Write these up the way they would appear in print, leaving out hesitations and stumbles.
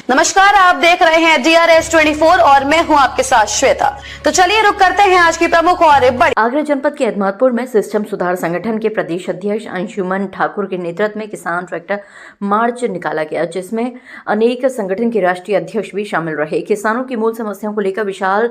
नमस्कार, आप देख रहे हैं DRS 24 और मैं हूं आपके साथ श्वेता। तो चलिए रुक करते हैं आज की प्रमुख और बड़ी। आगरा जनपद के अहमदपुर में सिस्टम सुधार संगठन के प्रदेश अध्यक्ष अंशुमन ठाकुर के नेतृत्व में किसान ट्रैक्टर मार्च निकाला गया, जिसमें अनेक संगठन के राष्ट्रीय अध्यक्ष भी शामिल रहे। किसानों की मूल समस्याओं को लेकर विशाल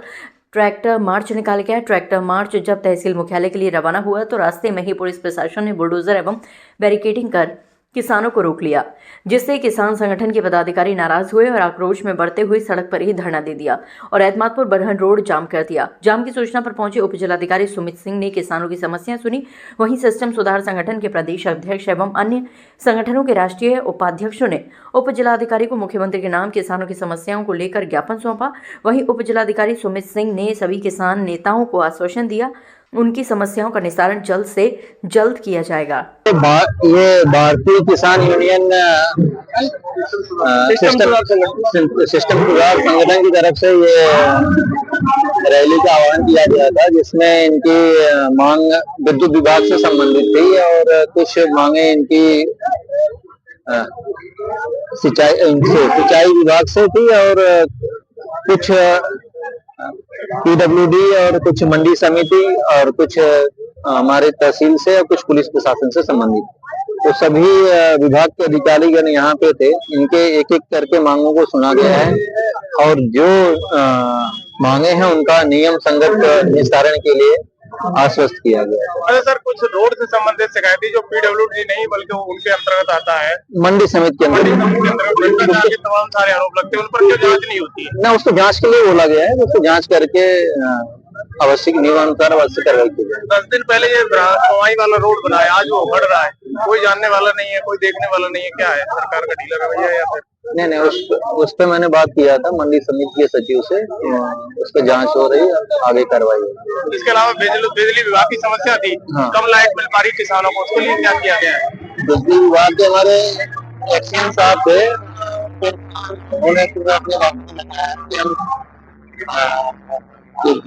ट्रैक्टर मार्च निकाला गया। ट्रैक्टर मार्च जब तहसील मुख्यालय के लिए रवाना हुआ तो रास्ते में ही पुलिस प्रशासन ने बुलडोजर एवं बैरिकेडिंग कर किसानों को रोक लिया, जिससे किसान संगठन के पदाधिकारी नाराज हुए और आक्रोश में बढ़ते हुए सड़क पर ही धरना दे दिया और अहमदपुर बरहन रोड जाम कर दिया। जाम की सूचना पर पहुंचे उप जिलाधिकारी सुमित सिंह ने किसानों की समस्याएं सुनी। वहीं सिस्टम सुधार संगठन के प्रदेश अध्यक्ष एवं अन्य संगठनों के राष्ट्रीय उपाध्यक्षों ने उप जिलाधिकारी को मुख्यमंत्री के नाम किसानों की समस्याओं को लेकर ज्ञापन सौंपा। वहीं उप जिलाधिकारी सुमित सिंह ने सभी किसान नेताओं को आश्वासन दिया उनकी समस्याओं का निस्तारण जल्द से जल्द किया जाएगा। ये भारतीय किसान यूनियन सिस्टम सुधार संगठन की तरफ से ये रैली का आह्वान किया गया था, जिसमें इनकी मांग विद्युत विभाग से संबंधित थी और कुछ मांगे इनकी सिंचाई विभाग से थी और कुछ PWD और कुछ मंडी समिति और कुछ हमारे तहसील से और कुछ पुलिस प्रशासन से संबंधित। तो सभी विभाग के अधिकारीगण यहाँ पे थे। इनके एक एक करके मांगों को सुना गया है और जो मांगे हैं उनका नियम संगत निस्तारण के लिए आश्वस्त किया गया। अरे सर, कुछ रोड से संबंधित शिकायतें जो PWD नहीं बल्कि उनके अंतर्गत आता है, मंडी समिति के अंतर्गत तमाम सारे आरोप लगते हैं, उन पर क्यों जांच नहीं होती है? ना, उसको जांच के लिए बोला गया है, उसको जांच करके आवश्यक नियमानुसार अवश्य कार्रवाई की जाए। 10 दिन पहले ये सवाई वाला रोड बना है, आज वो उखड़ रहा है, कोई जानने वाला नहीं है, कोई देखने वाला नहीं है। क्या है, सरकार का ढीला रवैया या फिर? नहीं, उस पे मैंने बात किया था मंडी समिति के सचिव से, उस पर जांच हो रही है, आगे कार्रवाई। इसके अलावा बिजली विभाग की समस्या थी, कम लाइट मिल पा रही किसानों को, उसके लिए क्या किया गया है? बिजली विभाग के हमारे एक्शन साहब थे, उन्होंने पूरा अपने बात में बताया कि हम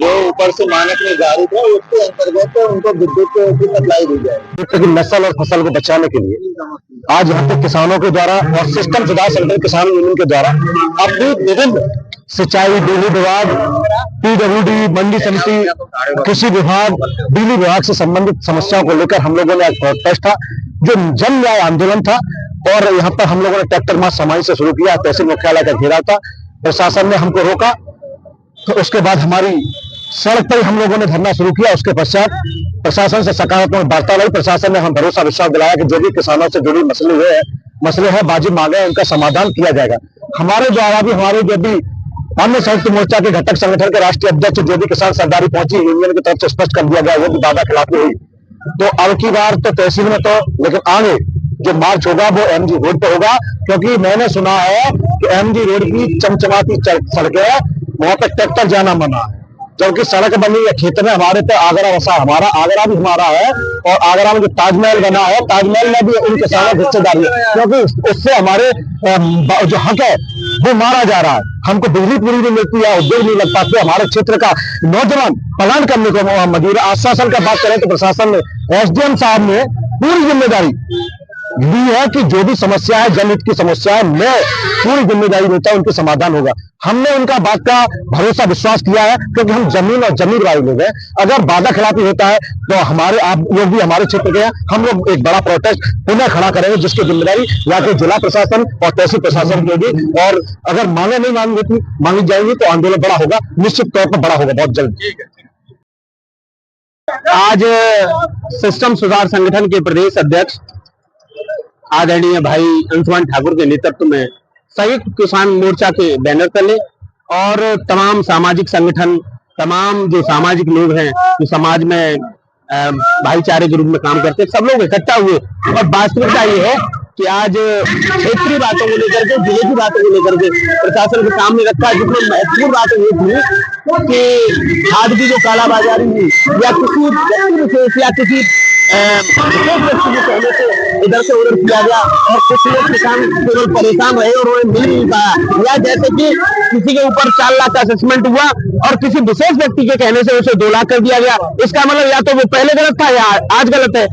जो ऊपर से मानक निर्धारित है उसके अंतर्गत उनको विद्युत की सप्लाई दी जाए। नस्ल और फसल को बचाने के लिए आज यहाँ पे किसानों के द्वारा और सिस्टम सुधार संगठन किसान यूनियन के द्वारा अपनी विभिन्न सिंचाई, बिजली विभाग, PWD, मंडी समिति, कृषि विभाग, बिजली विभाग से संबंधित समस्याओं को लेकर हम लोगों ने आज प्रोटेस्ट था, जो जन न्याय आंदोलन था। और यहाँ पर हम लोगों ने ट्रैक्टर मार्च समाज से शुरू किया। तहसील मुख्यालय का घेराव था, प्रशासन ने हमको रोका, तो उसके बाद हमारी सड़क पर हम लोगों ने धरना शुरू किया। उसके पश्चात प्रशासन से सकारात्मक वार्ता हुई। प्रशासन ने हम भरोसा विश्वास दिलाया कि जो भी किसानों से जुड़ी मसले हैं, बाजी मांगे, उनका समाधान किया जाएगा। हमारे द्वारा भी हमारे जो भी अन्य संयुक्त मोर्चा के घटक संगठन के राष्ट्रीय अध्यक्ष जो भी किसान सरदारी पहुंची, यूनियन की तरफ से स्पष्ट कर दिया गया, वो भी वादा खिलाफी हुई। तो अब की बार तो तहसील में तो, लेकिन आगे जो मार्च होगा वो MG रोड पे होगा, क्योंकि मैंने सुना है कि MG रोड की चमचमाती सड़कें, वहां पर ट्रैक्टर जाना मना है, जबकि सड़क बनी है खेत में। हमारे पे आगरा वसा हमारा, आगरा भी हमारा है, और आगरा में जो ताजमहल बना है, ताजमहल में भी उन किसानों की हिस्सेदारी है, क्योंकि उससे हमारे जो हक है वो मारा जा रहा है। हमको बिजली पूरी नहीं मिलती है, उद्योग नहीं लग पाते। हमारे क्षेत्र का नौजवान पलायन करने को मजबूर। आश्वासन का बात करें तो प्रशासन ने, SDM साहब ने पूरी जिम्मेदारी दी है कि जो भी समस्या है, जनहित की समस्या है, मैं पूरी जिम्मेदारी लेता हूं, उनके समाधान होगा। हमने उनका बात का भरोसा विश्वास किया है, क्योंकि हम जमीन और जमीन वाले लोग हैं। अगर वादा खिलाफी होता है तो हमारे आप लोग भी हमारे क्षेत्र के हैं, हम लोग एक बड़ा प्रोटेस्ट पुनः खड़ा करेंगे, जिसकी जिम्मेदारी या तो जिला प्रशासन और तहसील प्रशासन की होगी। और अगर मांगे नहीं मांगी जाएंगी तो आंदोलन बड़ा होगा, निश्चित तौर पर बड़ा होगा, बहुत जल्द। आज सिस्टम सुधार संगठन के प्रदेश अध्यक्ष आदरणीय भाई अंशुमन ठाकुर के नेतृत्व में संयुक्त किसान मोर्चा के बैनर तले और तमाम सामाजिक संगठन, तमाम जो सामाजिक लोग हैं जो समाज में भाईचारे के रूप में काम करते हैं, सब लोग इकट्ठा हुए। और वास्तविकता ये है कि आज क्षेत्रीय बातों को लेकर के, जिले की बातों को लेकर के प्रशासन के सामने रखा। जिसमें महत्वपूर्ण बात ये थी कि खाद की जो कालाबाजारी हुई या किसी व्यक्ति विशेष या किसी व्यक्ति के कहने से इधर से उधर किया गया, और कुछ लोग किसान केवल परेशान रहे और उन्हें मिल नहीं पाया, या जैसे कि किसी के ऊपर 4 लाख का असेसमेंट हुआ और किसी विशेष व्यक्ति के कहने से उसे 2 लाख कर दिया गया। इसका मतलब या तो वो पहले गलत था या आज गलत है।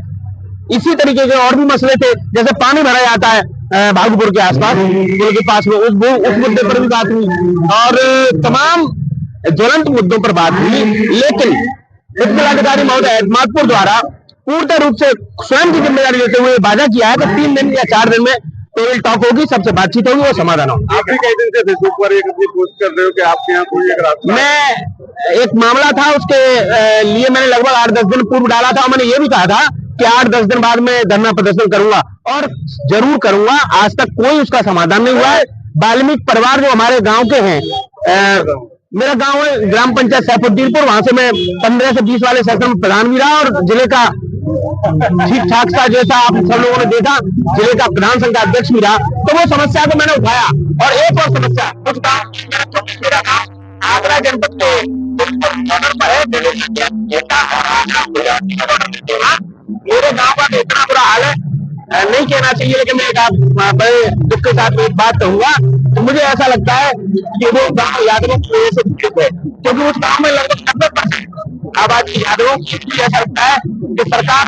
इसी तरीके के और भी मसले थे, जैसे पानी भरा जाता है भागलपुर के आसपास पुल के पास में, उस मुद्दे पर भी बात हुई और तमाम ज्वलंत मुद्दों पर बात हुई। लेकिन उप जिलाधिकारी महोदय मातपुर द्वारा पूर्ण रूप से स्वयं की जिम्मेदारी लेते हुए वादा किया है कि 3 दिन या 4 दिन में टेबल टॉक होगी, सबसे बातचीत होगी और समाधान होगा। आप भी कई दिन से फेसबुक पर एक अपनी पोस्ट कर रहे हो कि आपके यहाँ कोई एक रास्ता, मैं एक मामला था उसके लिए मैंने लगभग 8-10 दिन पूर्व डाला था और मैंने ये भी कहा था कि 8-10 दिन बाद में धरना प्रदर्शन करूंगा और जरूर करूंगा। आज तक कोई उसका समाधान नहीं हुआ है। वाल्मीकि परिवार जो हमारे गांव के हैं, मेरा गांव है ग्राम पंचायत सैफुद्दीनपुर, वहां से मैं 15 से 20 वाले सेक्टर में प्रधान भी रहा और जिले का ठीक ठाक सा, जैसा आप सब लोगों ने देखा, जिले का प्रधान संघ का अध्यक्ष भी रहा। तो वो समस्या को मैंने उठाया। और एक और समस्या, कुछ गाँव, मेरा गाँव आगरा जनपद के बॉर्डर पर है, मेरे गाँव का तो इतना बुरा हाल है, नहीं कहना चाहिए, लेकिन मैं बड़े दुख के साथ एक बात कहूंगा। तो मुझे ऐसा लगता है कि वो गाँव यादवों की वजह से पीड़ित है, क्योंकि उस गाँव में लगभग 90% आबादी यादवों की। ऐसा लगता है कि सरकार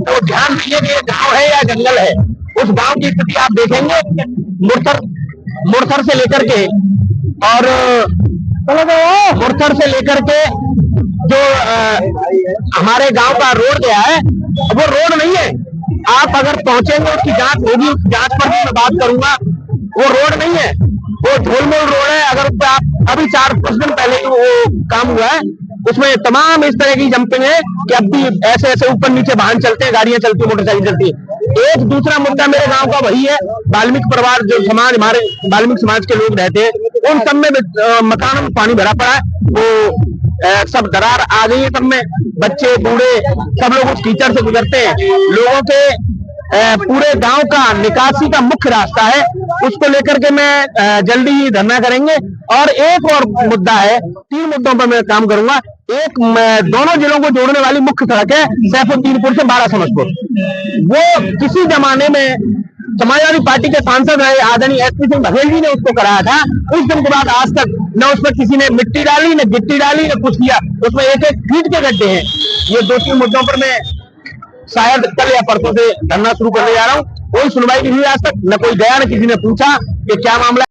तो ध्यान दीजिए कि ये गाँव है या जंगल है। उस गाँव की स्थिति आप देखेंगे, मुरथर से लेकर के और मुरथर से लेकर के जो हमारे गांव का रोड गया है, वो रोड नहीं है। आप अगर पहुंचेंगे, उसकी जांच होगी, उस जांच पर भी मैं बात करूंगा। वो रोड नहीं है, वो धूलमूल रोड है। अगर उस पर आप अभी 4-5 दिन पहले वो काम हुआ है, उसमें तमाम इस तरह की जंपिंग है कि अब भी ऐसे ऐसे ऊपर नीचे वाहन चलते हैं, गाड़ियां चलती है, मोटरसाइकिल चलती है। एक दूसरा मुद्दा मेरे गांव का वही है, वाल्मीकि परिवार जो समाज, हमारे वाल्मीकि समाज के लोग रहते हैं, उन सब में मकानों में पानी भरा पड़ा है। वो सब दरार आ गई है, सब में बच्चे बूढ़े सब लोग उस कीचड़ से गुजरते हैं। लोगों के पूरे गांव का निकासी का मुख्य रास्ता है, उसको लेकर के मैं जल्दी ही धरना करेंगे। और एक और मुद्दा है, 3 मुद्दों पर मैं काम करूंगा। एक, दोनों जिलों को जोड़ने वाली मुख्य सड़क है सैफुद्दीनपुर से बारासमसपुर। वो किसी जमाने में समाजवादी पार्टी के सांसद रहे आदरणीय एसपी सिंह बघेल जी ने उसको कराया था। उस दिन के बाद आज तक न उसमें किसी ने मिट्टी डाली, न गिट्टी डाली, न कुछ किया। उसमें 1-1 फीट के गड्ढे हैं। ये 2-3 मुद्दों पर मैं शायद कल या परसों से धरना शुरू करने जा रहा हूँ। कोई सुनवाई नहीं हुई आज तक, न कोई गया, न किसी ने पूछा कि क्या मामला।